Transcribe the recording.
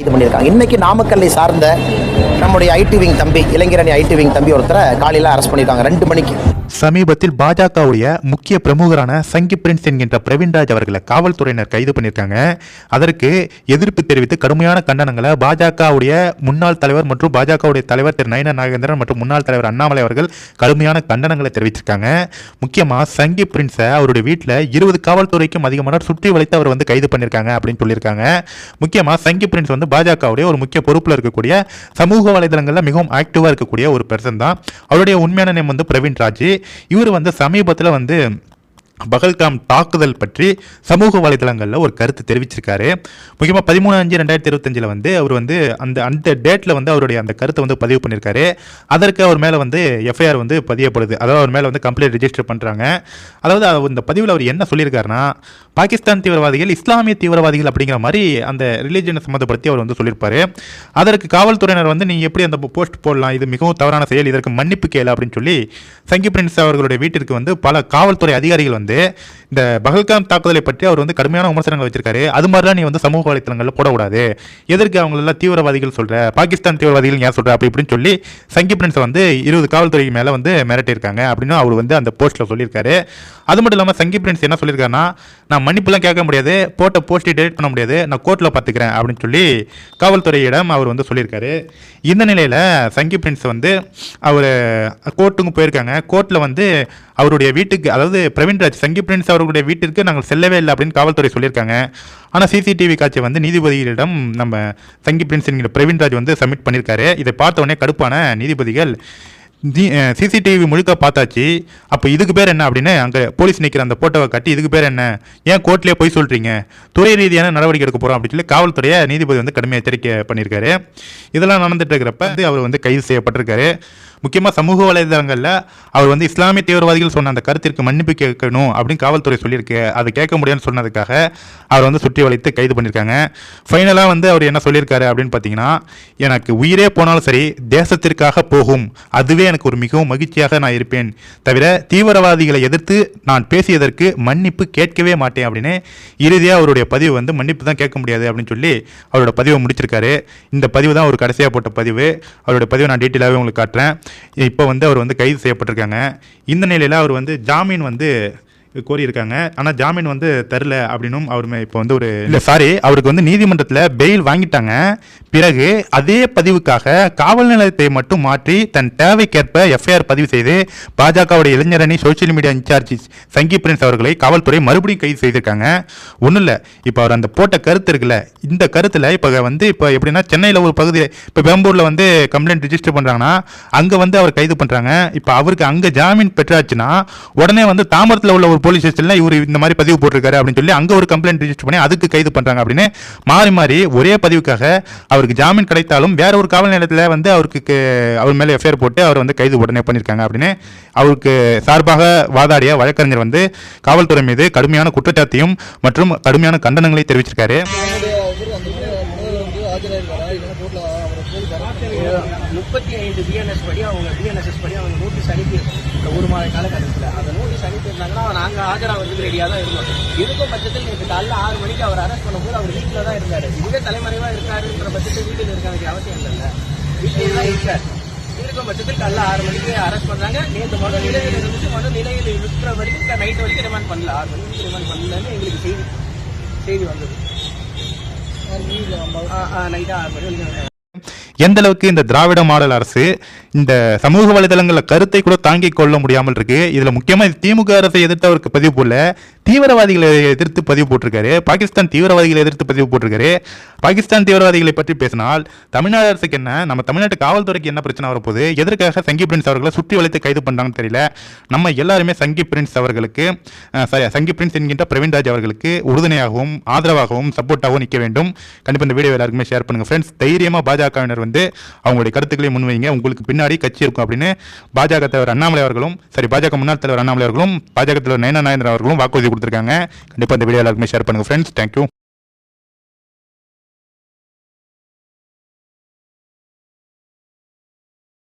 இது பண்ணியிருக்காங்க. இன்னைக்கு நாமக்கல்லை சார்ந்த நம்முடைய ஐடி விங் தம்பி, இளைஞரணி ஐடி விங் தம்பி ஒருத்தரை காலையில் அரெஸ்ட் பண்ணியிருக்காங்க 2 மணிக்கு. சமீபத்தில் பாஜகவுடைய முக்கிய பிரமுகரான சங்கி பிரின்ஸ் என்கின்ற பிரவீன்ராஜ் அவர்களை காவல்துறையினர் கைது பண்ணியிருக்காங்க. அதற்கு எதிர்ப்பு தெரிவித்து கடுமையான கண்டனங்களை பாஜகவுடைய முன்னாள் தலைவர் மற்றும் பாஜகவுடைய தலைவர் திரு நயினா நாகேந்திரன் மற்றும் முன்னாள் தலைவர் அண்ணாமலை அவர்கள் கடுமையான கண்டனங்களை தெரிவிச்சிருக்காங்க. முக்கியமாக சங்கி பிரின்ஸை அவருடைய வீட்டில் 20 காவல்துறைக்கும் அதிகமானவர் சுற்றி வளைத்து அவர் கൈது பண்ணியிருக்காங்க அப்படின்னு சொல்லியிருக்காங்க. முக்கியமாக சங்கி பிரின்ஸ் பாஜகவுடைய ஒரு முக்கிய பொறுப்பில் இருக்கக்கூடிய சமூக வலைதளங்களில் மிகவும் ஆக்டிவாக இருக்கக்கூடிய ஒரு பெர்சன் தான். அவருடைய உண்மையான நேம் பிரவீன்ராஜ். இவர் சமீபத்தில் பகல்காம் தாக்குதல் பற்றி சமூக வலைதளங்களில் ஒரு கருத்து தெரிவிச்சிருக்காரு. முக்கியமாக 13/5/2025 அவர் அந்த டேட்டில் அவருடைய அந்த கருத்தை பதிவு பண்ணியிருக்காரு. அதற்கு அவர் மேலே எஃப்ஐஆர் பதியப்படுது. அதாவது அவர் மேலே கம்ப்ளைண்ட் ரெஜிஸ்டர் பண்ணுறாங்க. அதாவது அந்த பதிவில் அவர் என்ன சொல்லியிருக்காருன்னா, பாகிஸ்தான் தீவிரவாதிகள் இஸ்லாமிய தீவிரவாதிகள் அப்படிங்கிற மாதிரி அந்த ரிலீஜனை சம்மந்தப்படுத்தி அவர் சொல்லியிருப்பார். அதற்கு காவல்துறையினர் நீங்கள் எப்படி அந்த போஸ்ட் போடலாம், இது மிகவும் தவறான செயல், இதற்கு மன்னிப்பு கேளு அப்படின்னு சொல்லி சங்கி பிரின்ஸ் அவர்களுடைய வீட்டிற்கு பல காவல்துறை அதிகாரிகள் இந்த பகல்காம் தாக்குதலை பற்றி அவர் கடுமையான விமர்சனங்கள் வச்சிருக்காரு. அது மாதிரிலாம் நீ சமூக வலைத்தளங்களில் போடக்கூடாது, எதற்கு அவங்களெல்லாம் தீவிரவாதிகள் சொல்ற, பாகிஸ்தான் தீவிரவாதிகள் ஏன் சொல்ற அப்படி இப்படின்னு சொல்லி சங்கி பிரின்ஸ் 20 காவல்துறை மேலே மிரட்டியிருக்காங்க அப்படின்னு அவர் அந்த போஸ்ட்டில் சொல்லியிருக்காரு. அது மட்டும் இல்லாமல் சங்கி பிரின்ஸ் என்ன சொல்லியிருக்காருன்னா, நான் மன்னிப்புலாம் கேட்க முடியாது, போட்ட போஸ்ட்டை டெலிட் பண்ண முடியாது, நான் கோர்ட்டில் பார்த்துக்கிறேன் அப்படின்னு சொல்லி காவல்துறையிடம் அவர் சொல்லியிருக்காரு. இந்த நிலையில் சங்கி பிரின்ஸ் அவர் கோர்ட்டுக்கு போயிருக்காங்க. கோர்ட்டில் அவருடைய வீட்டுக்கு, அதாவது பிரவீன்ராஜ் சங்கி பிரின்ஸ் அவர்களுடைய வீட்டிற்கு நாங்கள் செல்லவே இல்லை அப்படின்னு காவல்துறை சொல்லியிருக்காங்க. ஆனால் சிசிடிவி காட்சி நீதிபதிகளிடம் நம்ம சங்கி பிரின்ஸ் என்கிற பிரவீன்ராஜ் சப்மிட் பண்ணியிருக்காரு. இதை பார்த்த உடனே கடுப்பான நீதிபதிகள், சிசிடிவி முழுக்க பார்த்தாச்சு, அப்போ இதுக்கு பேர் என்ன அப்படின்னு அங்கே போலீஸ் நிற்கிற அந்த போட்டோவை காட்டி இதுக்கு பேர் என்ன, ஏன் கோர்ட்லேயே போய் சொல்கிறீங்க, துறை ரீதியான நடவடிக்கை எடுக்க போகிறோம் அப்படின்னு சொல்லி காவல்துறையை நீதிபதி கடுமையாக எச்சரிக்கை பண்ணியிருக்காரு. இதெல்லாம் நடந்துட்டு இருக்கிறப்ப அவர் கைது செய்யப்பட்டிருக்காரு. முக்கியமாக சமூக வலைதளங்களில் அவர் இஸ்லாமிய தீவிரவாதிகள் சொன்ன அந்த கருத்திற்கு மன்னிப்பு கேட்கணும் அப்படின்னு காவல்துறை சொல்லியிருக்கு. அதை கேட்க முடியாதுன்னு சொன்னதுக்காக அவர் சுற்றி வளைத்து கைது பண்ணியிருக்காங்க. ஃபைனலாக அவர் என்ன சொல்லியிருக்காரு அப்படின்னு பார்த்தீங்கன்னா, எனக்கு உயிரே போனாலும் சரி தேசத்திற்காக போகும், அதுவே எனக்கு ஒரு மிகவும் மகிழ்ச்சியாக நான் இருப்பேன், தவிர தீவிரவாதிகளை எதிர்த்து நான் பேசியதற்கு மன்னிப்பு கேட்கவே மாட்டேன் அப்படின்னு இறுதியாக அவருடைய பதிவு மன்னிப்பு தான் கேட்க முடியாது அப்படின்னு சொல்லி அவரோட பதிவை முடிச்சிருக்காரு. இந்த பதிவு தான் ஒரு கடைசியாக போட்ட பதிவு. அவருடைய பதிவை நான் டீட்டெயிலாகவே உங்களுக்கு காட்டுறேன். இப்போ அவர் கைது செய்யப்பட்டிருக்காங்க. இந்த நிலையில் அவர் ஜாமீன் கோரியிருக்காங்க. ஆனால் ஜாமீன் தரல அப்படின்னும் அவர் இப்போ அவருக்கு நீதிமன்றத்தில் பெயில் வாங்கிட்டாங்க. பிறகு அதே பதிவுக்காக காவல் நிலையத்தை மட்டும் மாற்றி தன் தேவைக்கேற்ப எஃப்ஐஆர் பதிவு செய்து பாஜகவுடைய இளைஞரணி சோசியல் மீடியா இன்சார்ஜ் சங்கி பிரின்ஸ் அவர்களை காவல்துறை மறுபடியும் கைது செய்திருக்காங்க. ஒன்றும் இல்லை, இப்போ அவர் அந்த போட்ட கருத்து இருக்குல்ல, இந்த கருத்தில் இப்போ எப்படின்னா சென்னையில் ஒரு பகுதியில் இப்போ பெரம்பூரில் கம்ப்ளைண்ட் ரிஜிஸ்டர் பண்ணுறாங்கன்னா அங்கே அவர் கைது பண்ணுறாங்க. இப்போ அவருக்கு அங்கே ஜாமீன் பெற்றாச்சுன்னா உடனே தாம்பரத்தில் உள்ள ஒரு போலீஸ் ஸ்டேஷன்ல இவர் இந்த மாதிரி பதிவு போட்டிருக்காரு அப்படின்னு சொல்லி அங்க ஒரு கம்ப்ளைண்ட் ரெஜிஸ்டர் பண்ணி அதுக்கு கைது பண்றாங்க அப்படின்னு மாறி மாறி ஒரே பதிவுக்காக அவருக்கு ஜாமீன் கிடைத்தாலும் வேற ஒரு காவல் நிலையத்தில் அவருக்கு அவர் மேலே எஃப்ஐஆர் போட்டு அவர் கைது உடனே பண்ணியிருக்காங்க அப்படின்னு அவருக்கு சார்பாக வாதாடிய வழக்கறிஞர் காவல்துறை மீது கடுமையான குற்றச்சாட்டையும் மற்றும் கடுமையான கண்டனங்களை தெரிவிச்சிருக்காரு. 35 பிஎன்எஸ் படி பிஎன்எஸ்எஸ் படி அவங்க நோட்டீஸ் அனுப்பி ஒரு மாத காலகட்டத்தில் அந்த நோட்டீஸ் அனுப்பியிருந்தாங்கன்னா நாங்கள் ஆஜராகிறதுக்கு ரெடியாக தான் இருந்தோம். இருக்கும் பட்சத்தில் நேற்று காலைல 6 மணிக்கு அவர் அரெஸ்ட் பண்ணும்போது அவர் வீட்டில் தான் இருந்தார். இதுவே தலைமறைவாக இருக்காருன்ற பட்சத்தில் வீட்டில் இருக்க வேண்டிய அவசியம் இல்லைல்ல, வீட்டிலே தான் இருக்கார். இருக்கும் பட்சத்தில் காலைல 6 மணிக்கு அரெஸ்ட் பண்ணுறாங்க. நேற்று முதல் நிலையில் இருந்துச்சு, முதல் நிலையில் இருக்கிற வரைக்கும் நைட் வரைக்கும் ரிமாண்ட் பண்ணல, 6 மணிக்கு ரிமாண்ட் பண்ணலன்னு எங்களுக்கு செய்தி வந்தது. நைட்டாக 6 மணி வரைக்கும் எந்த அளவுக்கு இந்த திராவிட மாடல் அரசு இந்த சமூக வலைதளங்களில் கருத்தை கூட தாங்கிக் கொள்ள முடியாமல் இருக்கு. இதுல முக்கியமா திமுக அரசை எதிர்த்து அவருக்கு பதிவு போடல, தீவிரவாதிகளை எதிர்த்து பதிவு போட்டிருக்காரு, பாகிஸ்தான் தீவிரவாதிகளை எதிர்த்து பதிவு போட்டிருக்காரு. பாகிஸ்தான் தீவிரவாதிகளை பற்றி பேசினால் தமிழ்நாடு அரசுக்கு என்ன, நம்ம தமிழ்நாட்டு காவல்துறைக்கு என்ன பிரச்சனை வரப்போகுது, எதற்காக சங்கி பிரின்ஸ் அவர்களை சுற்றி வளைத்து கைது பண்றாங்கன்னு தெரியல. நம்ம எல்லாருமே சங்கி பிரின்ஸ் அவர்களுக்கு சங்கி பிரின்ஸ் என்கின்ற பிரவீன்ராஜ் அவர்களுக்கு உறுதுணையாகவும் ஆதரவாகவும் சப்போர்ட்டாகவும் நிற்க வேண்டும். கண்டிப்பாக இந்த வீடியோ எல்லாருக்குமே ஷேர் பண்ணுங்க ஃப்ரெண்ட்ஸ். தைரியமா பாஜகவினர் அவங்களுடைய கருத்துக்களை முன்வைங்க, உங்களுக்கு பின்னாடி கட்சி இருக்கும் அப்படின்னு பாஜக தலைவர் அண்ணாமலை அவர்களும் பாஜக முன்னாள் தலைவர் அண்ணாமலை அவர்களும் பாஜக தலைவர் நயினா நாகேந்திரன் அவர்களும் வாக்குறுதி கொடுத்திருக்காங்க. கண்டிப்பா இந்த வீடியோ எல்லாருக்குமே ஷேர் பண்ணுங்க ஃப்ரெண்ட்ஸ். தேங்க்யூ.